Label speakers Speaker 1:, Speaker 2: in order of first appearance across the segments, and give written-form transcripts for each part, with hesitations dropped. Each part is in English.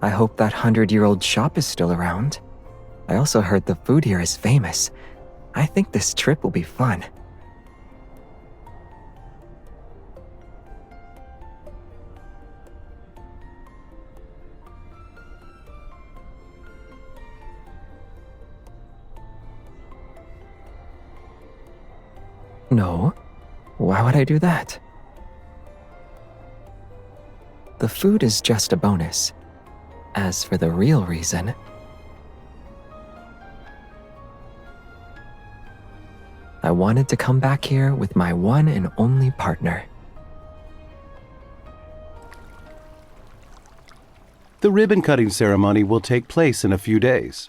Speaker 1: I hope that 100-year-old shop is still around. I also heard the food here is famous. I think this trip will be fun. No, why would I do that? The food is just a bonus. As for the real reason, I wanted to come back here with my one and only partner.
Speaker 2: The ribbon-cutting ceremony will take place in a few days.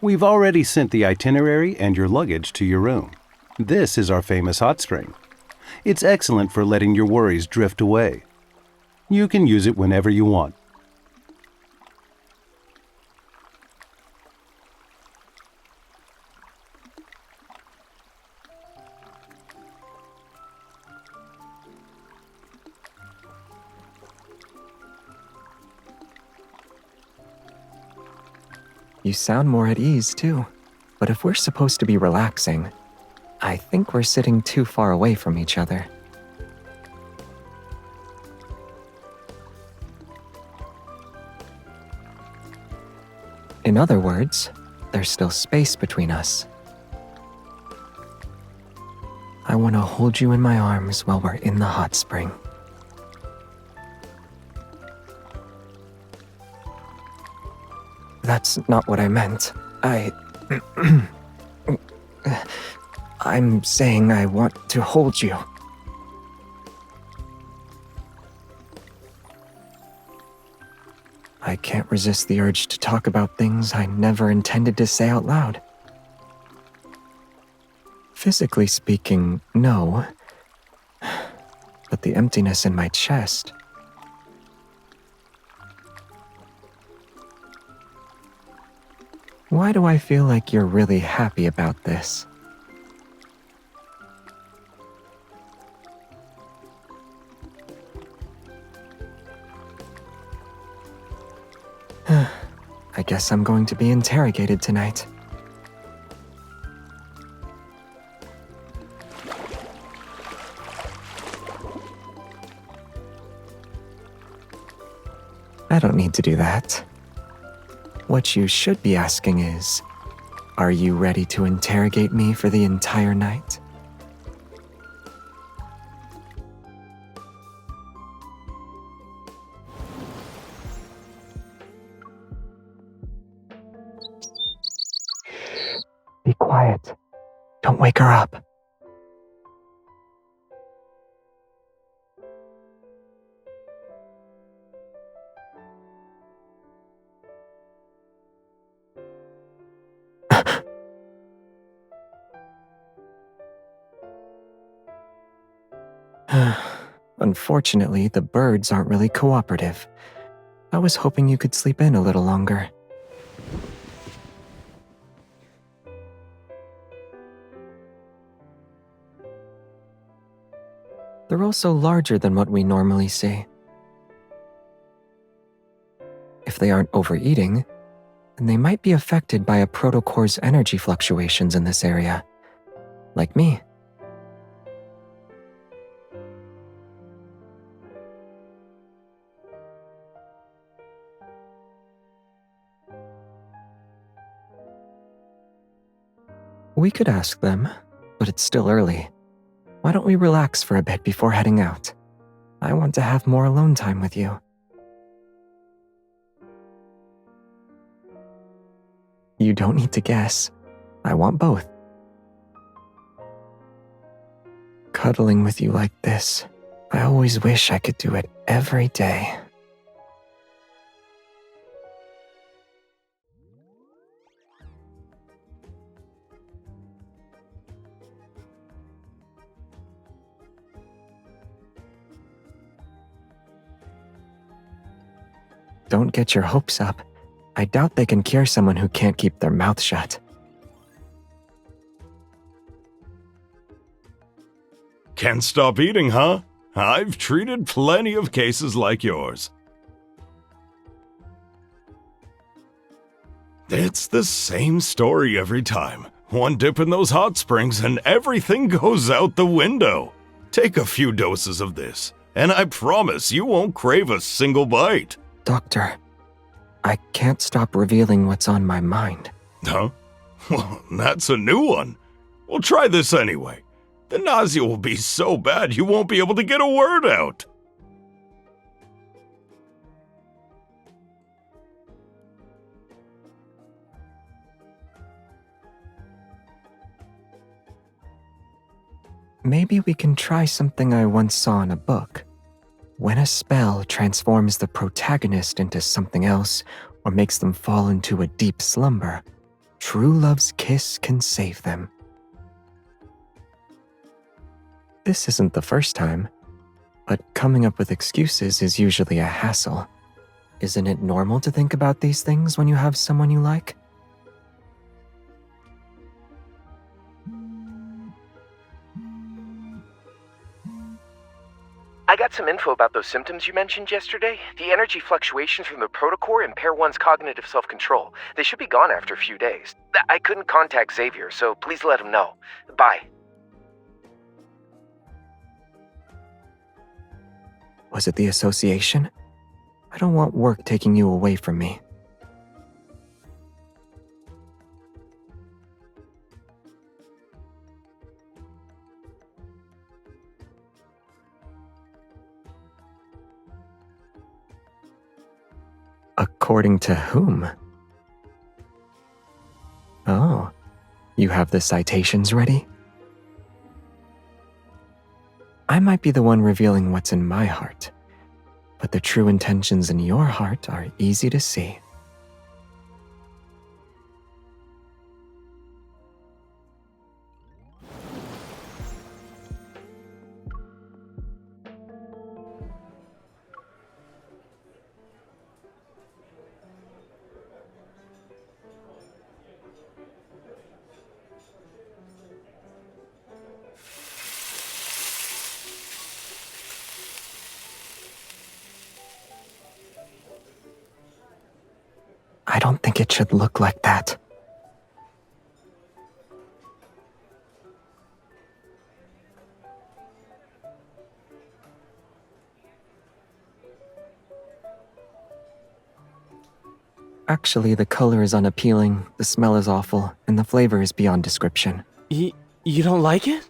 Speaker 2: We've already sent the itinerary and your luggage to your room. This is our famous hot spring. It's excellent for letting your worries drift away. You can use it whenever you want.
Speaker 1: You sound more at ease, too. But if we're supposed to be relaxing, I think we're sitting too far away from each other. In other words, there's still space between us. I want to hold you in my arms while we're in the hot spring. That's not what I meant. I'm saying I want to hold you. I can't resist the urge to talk about things I never intended to say out loud. Physically speaking, no. But the emptiness in my chest. Why do I feel like you're really happy about this? I guess I'm going to be interrogated tonight. I don't need to do that. What you should be asking is, are you ready to interrogate me for the entire night? Be quiet. Don't wake her up. Unfortunately, the birds aren't really cooperative. I was hoping you could sleep in a little longer. They're also larger than what we normally see. If they aren't overeating, then they might be affected by a protocore's energy fluctuations in this area, like me. We could ask them, but it's still early. Why don't we relax for a bit before heading out? I want to have more alone time with you. You don't need to guess. I want both. Cuddling with you like this, I always wish I could do it every day. Don't get your hopes up. I doubt they can cure someone who can't keep their mouth shut.
Speaker 3: Can't stop eating, huh? I've treated plenty of cases like yours. It's the same story every time. One dip in those hot springs and everything goes out the window. Take a few doses of this, and I promise you won't crave a single bite.
Speaker 1: Doctor, I can't stop revealing what's on my mind.
Speaker 3: Huh? Well, that's a new one. Well, try this anyway. The nausea will be so bad you won't be able to get a word out.
Speaker 1: Maybe we can try something I once saw in a book. When a spell transforms the protagonist into something else or makes them fall into a deep slumber, true love's kiss can save them. This isn't the first time, but coming up with excuses is usually a hassle. Isn't it normal to think about these things when you have someone you like?
Speaker 4: I got some info about those symptoms you mentioned yesterday. The energy fluctuations from the protocore impair one's cognitive self-control. They should be gone after a few days. I couldn't contact Xavier, so please let him know. Bye.
Speaker 1: Was it the association? I don't want work taking you away from me. According to whom? Oh, you have the citations ready? I might be the one revealing what's in my heart, but the true intentions in your heart are easy to see. I don't think it should look like that. Actually, the color is unappealing, the smell is awful, and the flavor is beyond description.
Speaker 5: You don't like it?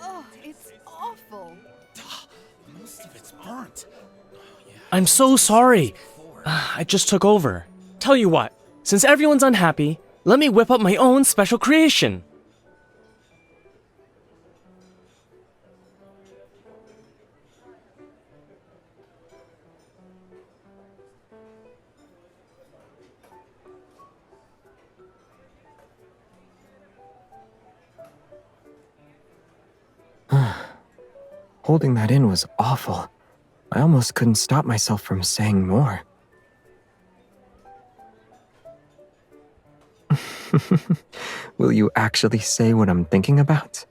Speaker 6: Oh, it's awful.
Speaker 7: Most of it's burnt.
Speaker 5: I'm so sorry. I just took over. Tell you what, since everyone's unhappy, let me whip up my own special creation.
Speaker 1: Holding that in was awful. I almost couldn't stop myself from saying more. Will you actually say what I'm thinking about?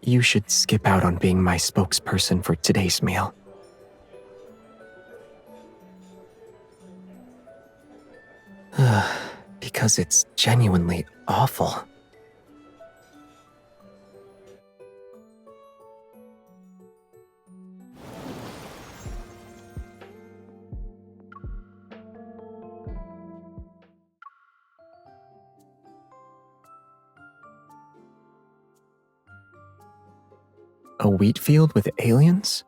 Speaker 1: You should skip out on being my spokesperson for today's meal. Because it's genuinely awful. A wheat field with aliens?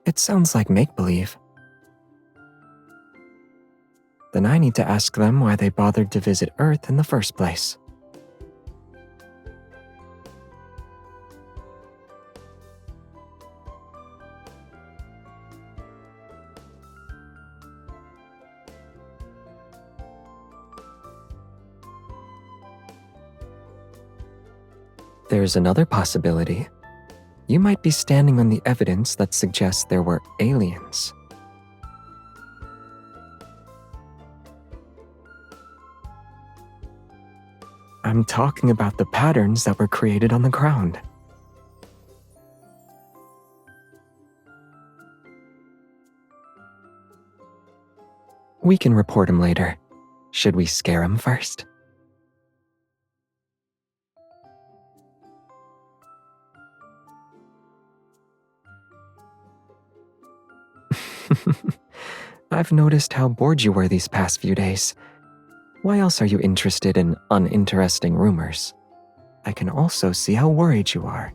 Speaker 1: It sounds like make-believe. Then I need to ask them why they bothered to visit Earth in the first place. There's another possibility. You might be standing on the evidence that suggests there were aliens. I'm talking about the patterns that were created on the ground. We can report him later. Should we scare him first? I've noticed how bored you were these past few days. Why else are you interested in uninteresting rumors? I can also see how worried you are.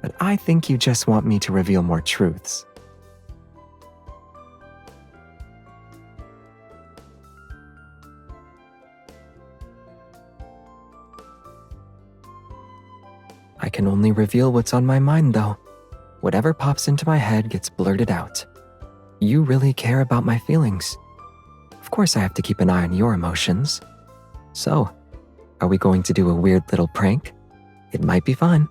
Speaker 1: But I think you just want me to reveal more truths. I can only reveal what's on my mind, though. Whatever pops into my head gets blurted out. You really care about my feelings. Of course I have to keep an eye on your emotions. So, are we going to do a weird little prank? It might be fun.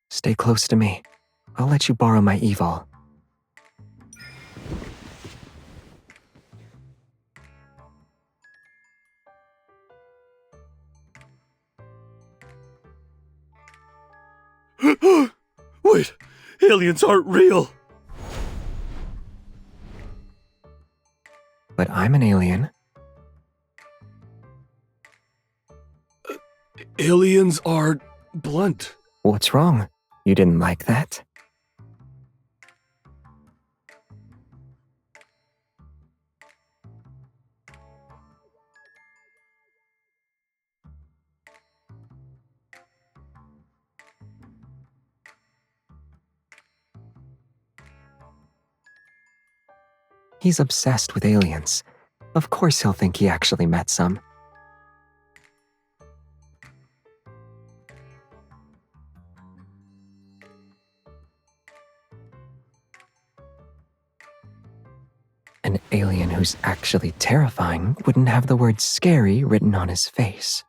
Speaker 1: Stay close to me. I'll let you borrow my evil.
Speaker 7: Wait, aliens aren't real.
Speaker 1: But I'm an alien.
Speaker 7: Aliens are blunt.
Speaker 1: What's wrong? You didn't like that? He's obsessed with aliens. Of course he'll think he actually met some. An alien who's actually terrifying wouldn't have the word scary written on his face.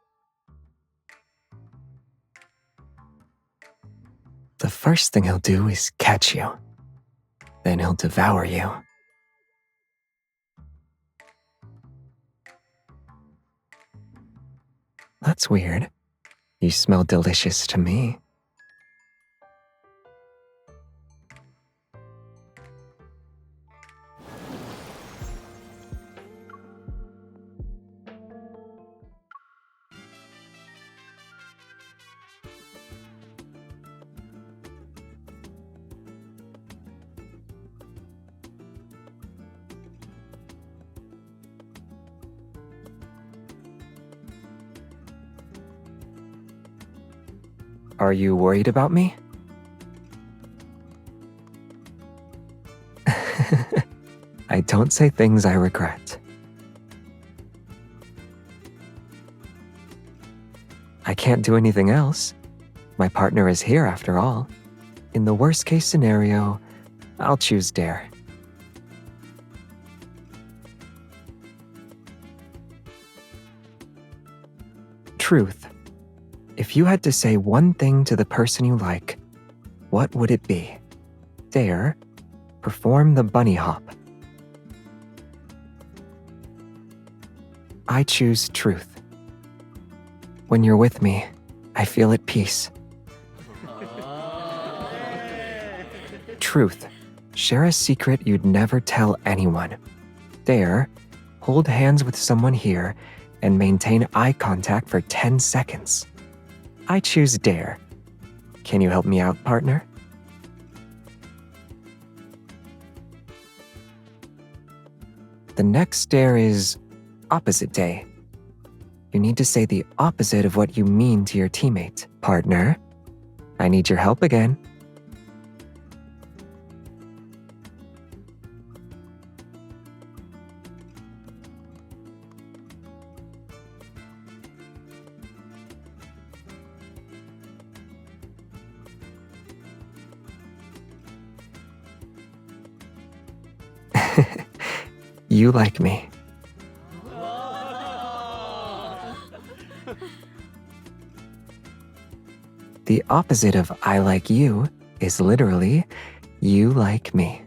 Speaker 1: The first thing he'll do is catch you. Then he'll devour you. That's weird. You smell delicious to me. Are you worried about me? I don't say things I regret. I can't do anything else. My partner is here after all. In the worst case scenario, I'll choose Dare. Truth. If you had to say one thing to the person you like, what would it be? Dare, perform the bunny hop. I choose truth. When you're with me, I feel at peace. Truth. Share a secret you'd never tell anyone. Dare, hold hands with someone here and maintain eye contact for 10 seconds. I choose Dare. Can you help me out, partner? The next dare is opposite day. You need to say the opposite of what you mean to your teammate. Partner, I need your help again. You like me. The opposite of I like you is literally you like me.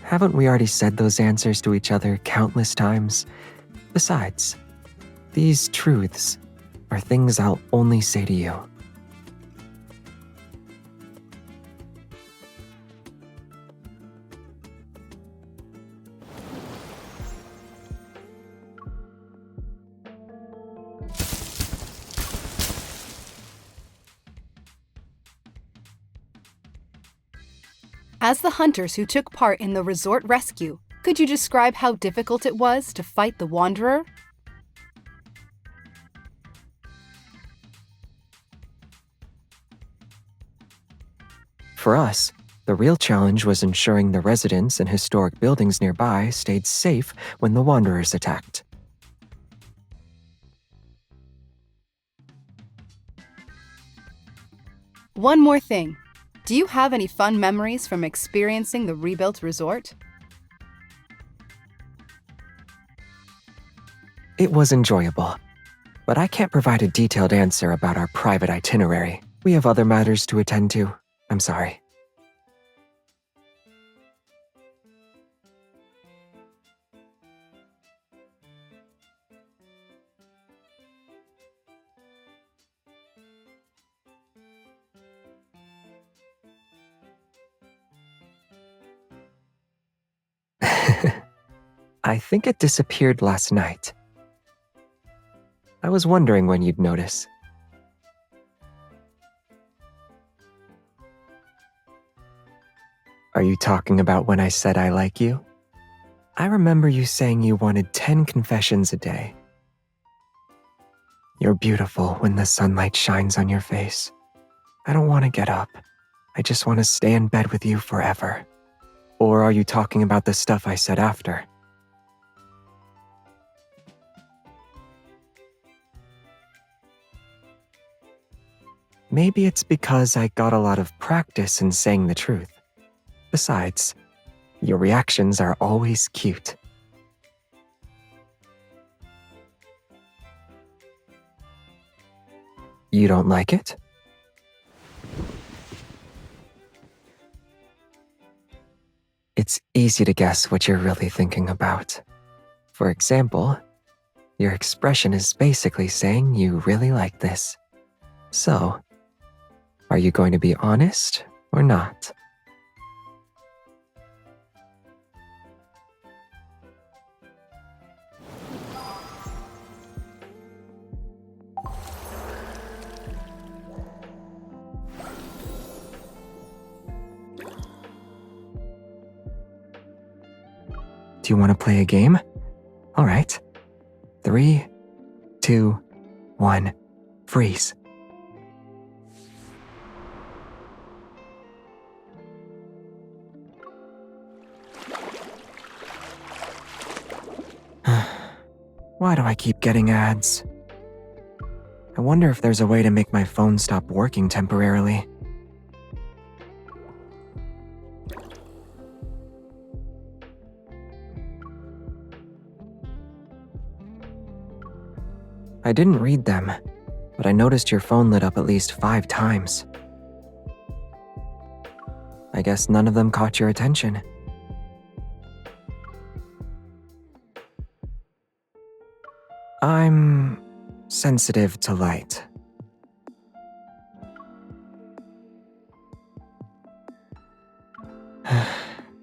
Speaker 1: Haven't we already said those answers to each other countless times? Besides, these truths are things I'll only say to you.
Speaker 6: As the hunters who took part in the resort rescue, could you describe how difficult it was to fight the Wanderer?
Speaker 1: For us, the real challenge was ensuring the residents and historic buildings nearby stayed safe when the Wanderers attacked.
Speaker 6: One more thing. Do you have any fun memories from experiencing the rebuilt resort?
Speaker 1: It was enjoyable, but I can't provide a detailed answer about our private itinerary. We have other matters to attend to. I'm sorry. I think it disappeared last night. I was wondering when you'd notice. Are you talking about when I said I like you? I remember you saying you wanted 10 confessions a day. You're beautiful when the sunlight shines on your face. I don't want to get up. I just want to stay in bed with you forever. Or are you talking about the stuff I said after? Maybe it's because I got a lot of practice in saying the truth. Besides, your reactions are always cute. You don't like it? It's easy to guess what you're really thinking about. For example, your expression is basically saying you really like this. So, are you going to be honest or not? Do you want to play a game? All right. 3, 2, 1, freeze. Why do I keep getting ads? I wonder if there's a way to make my phone stop working temporarily. I didn't read them, but I noticed your phone lit up at least 5 times. I guess none of them caught your attention. I'm sensitive to light.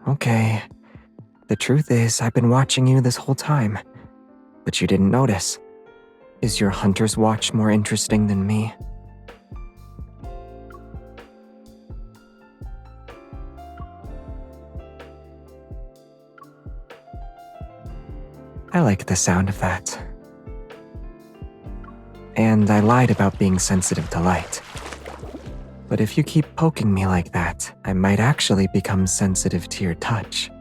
Speaker 1: Okay. The truth is, I've been watching you this whole time, but you didn't notice. Is your hunter's watch more interesting than me? I like the sound of that. And I lied about being sensitive to light. But if you keep poking me like that, I might actually become sensitive to your touch.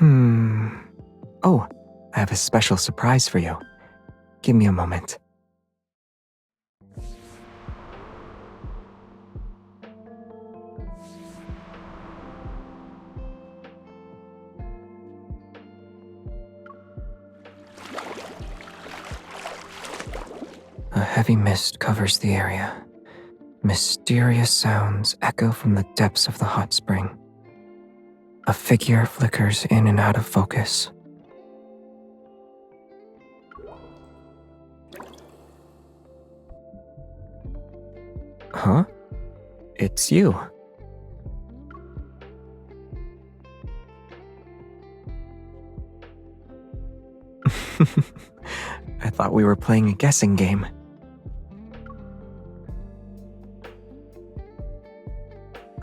Speaker 1: Oh, I have a special surprise for you. Give me a moment. A heavy mist covers the area. Mysterious sounds echo from the depths of the hot spring. A figure flickers in and out of focus. Huh? It's you. I thought we were playing a guessing game.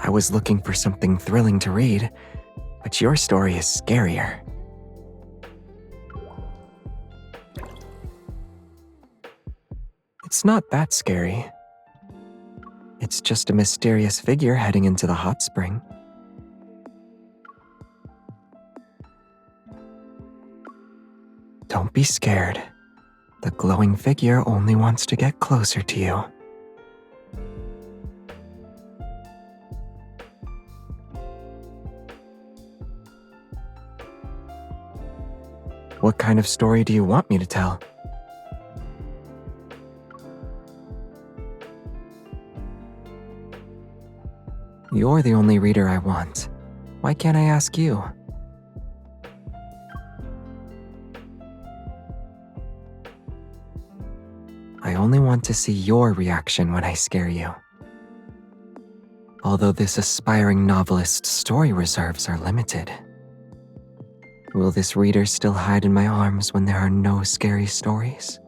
Speaker 1: I was looking for something thrilling to read, but your story is scarier. It's not that scary. It's just a mysterious figure heading into the hot spring. Don't be scared. The glowing figure only wants to get closer to you. What kind of story do you want me to tell? You're the only reader I want. Why can't I ask you? I only want to see your reaction when I scare you. Although this aspiring novelist's story reserves are limited. Will this reader still hide in my arms when there are no scary stories?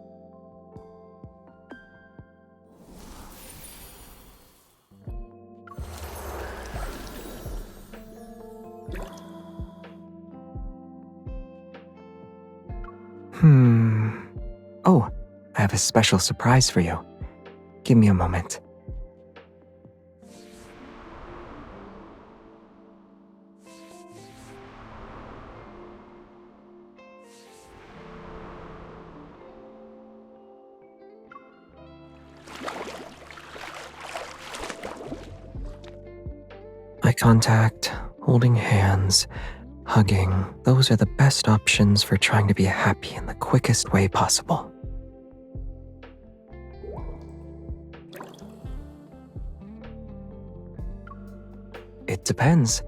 Speaker 1: Oh, I have a special surprise for you. Give me a moment. Eye contact, holding hands, hugging, those are the best options for trying to be happy in the quickest way possible. It depends.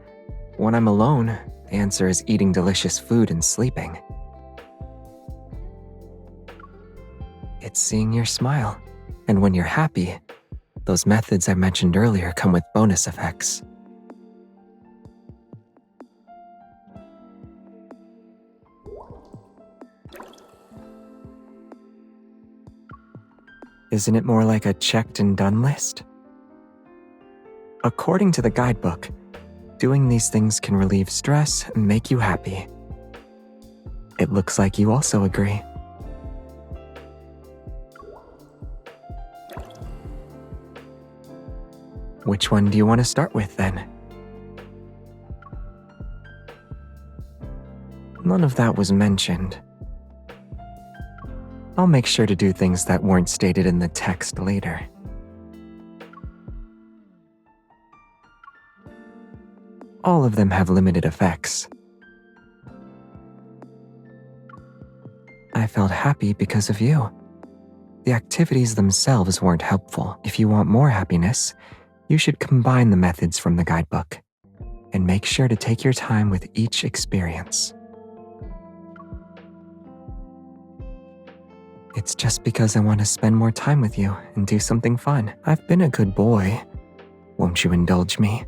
Speaker 1: When I'm alone, the answer is eating delicious food and sleeping. It's seeing your smile. And when you're happy, those methods I mentioned earlier come with bonus effects. Isn't it more like a checked and done list? According to the guidebook, doing these things can relieve stress and make you happy. It looks like you also agree. Which one do you want to start with then? None of that was mentioned. I'll make sure to do things that weren't stated in the text later. All of them have limited effects. I felt happy because of you. The activities themselves weren't helpful. If you want more happiness, you should combine the methods from the guidebook and make sure to take your time with each experience. It's just because I want to spend more time with you and do something fun. I've been a good boy. Won't you indulge me?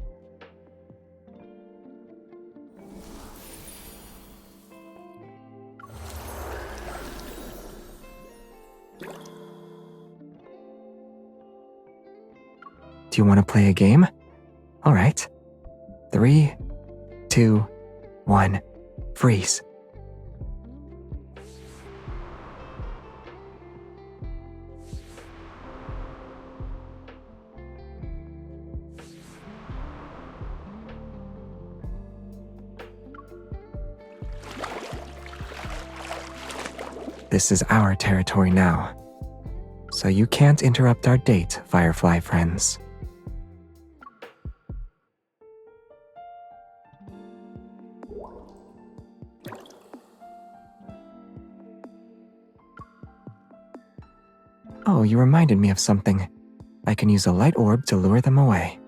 Speaker 1: Do you want to play a game? All right. 3, 2, 1, freeze. This is our territory now, so you can't interrupt our date, Firefly friends. Oh, you reminded me of something. I can use a light orb to lure them away.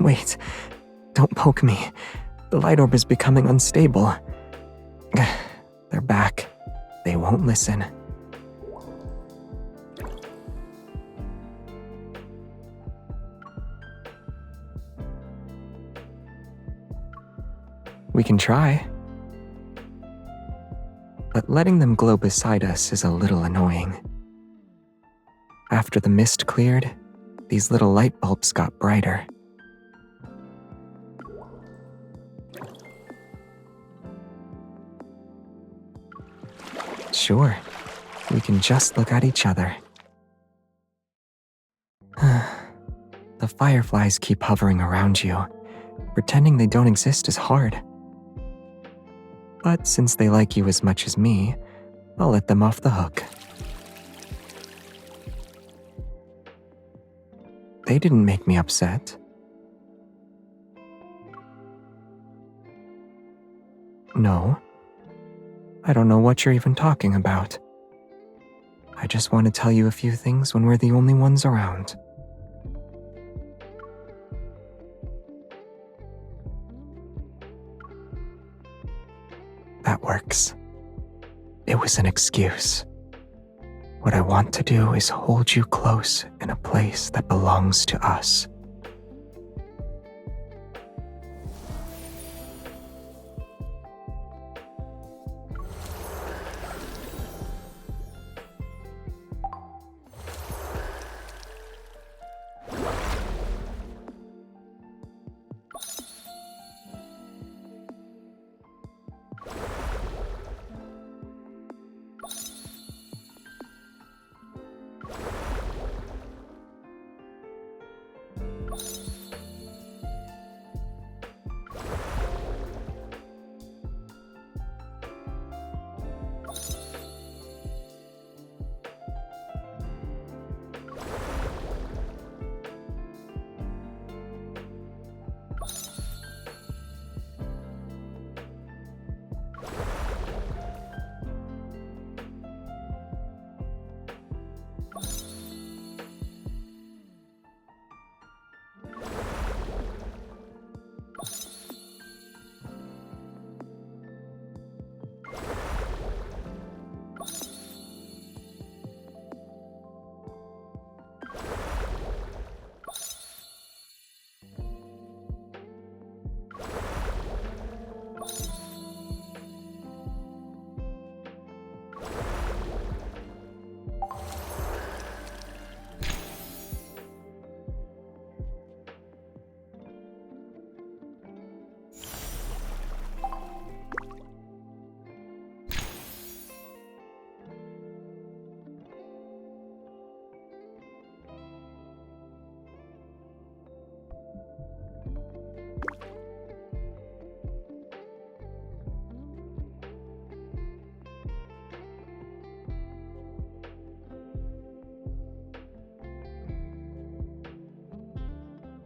Speaker 1: Wait, don't poke me. The light orb is becoming unstable. They're back. They won't listen. We can try. But letting them glow beside us is a little annoying. After the mist cleared, these little light bulbs got brighter. Sure, we can just look at each other. The fireflies keep hovering around you. Pretending they don't exist is hard. But since they like you as much as me, I'll let them off the hook. They didn't make me upset. No. I don't know what you're even talking about. I just want to tell you a few things when we're the only ones around. That works. It was an excuse. What I want to do is hold you close in a place that belongs to us.